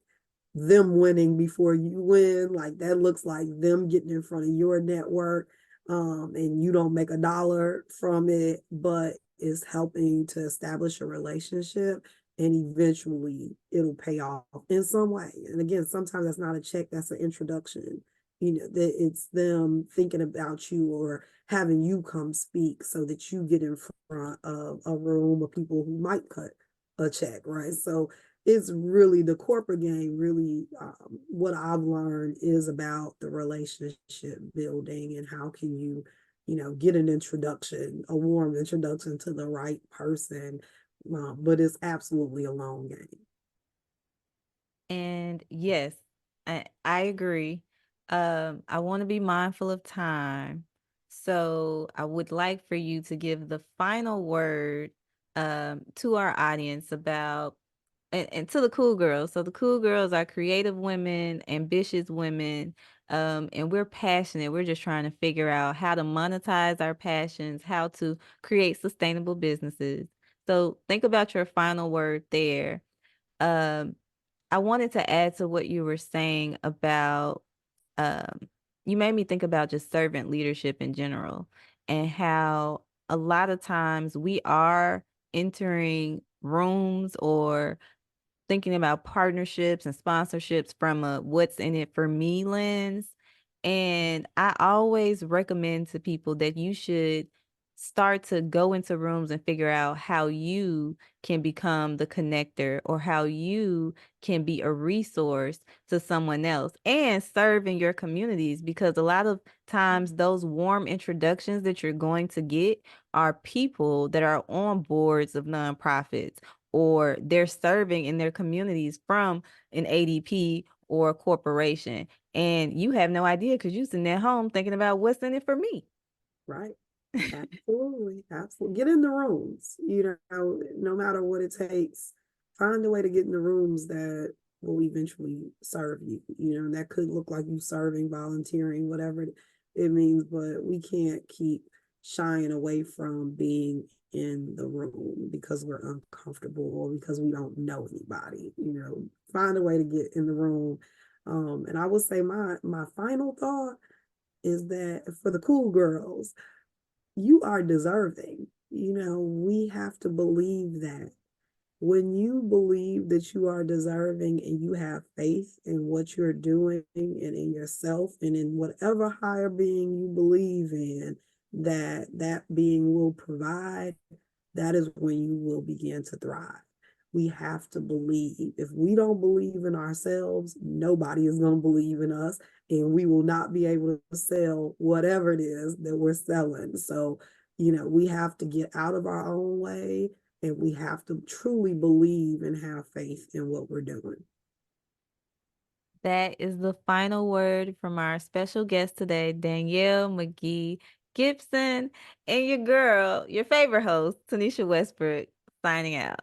them winning before you win. Like that looks like them getting in front of your network, and you don't make a dollar from it, but it's helping to establish a relationship, and eventually it'll pay off in some way. And again, sometimes that's not a check, that's an introduction. That it's them thinking about you or having you come speak so that you get in front of a room of people who might cut a check, right? So it's really the corporate game. Really, what I've learned is about the relationship building and how can you, get an introduction, a warm introduction to the right person. But it's absolutely a long game. and yes, I agree. I want to be mindful of time. So I would like for you to give the final word to our audience about and to the cool girls. So the cool girls are creative women, ambitious women, and we're passionate. We're just trying to figure out how to monetize our passions, how to create sustainable businesses. So think about your final word there. Um, I wanted to add to what you were saying about um, you made me think about just servant leadership in general and how a lot of times we are entering rooms or thinking about partnerships and sponsorships from a what's in it for me lens. And I always recommend to people that you should start to go into rooms and figure out how you can become the connector or how you can be a resource to someone else and serve in your communities, because a lot of times those warm introductions that you're going to get are people that are on boards of nonprofits or they're serving in their communities from an ADP or a corporation. And you have no idea because you're sitting at home thinking about what's in it for me. Right. Absolutely. Absolutely. Get in the rooms, no matter what it takes, find a way to get in the rooms that will eventually serve you. And that could look like you serving, volunteering, whatever it means, but we can't keep shying away from being in the room because we're uncomfortable or because we don't know anybody. Find a way to get in the room. And I will say my final thought is that for the cool girls, you are deserving. We have to believe that. When you believe that you are deserving and you have faith in what you're doing and in yourself and in whatever higher being you believe in, that being will provide, that is when you will begin to thrive. We have to believe. If we don't believe in ourselves, nobody is going to believe in us, and we will not be able to sell whatever it is that we're selling. So, we have to get out of our own way, and we have to truly believe and have faith in what we're doing. That is the final word from our special guest today, Danielle McGee Gibson, and your girl, your favorite host, Taniesha Westbrook, signing out.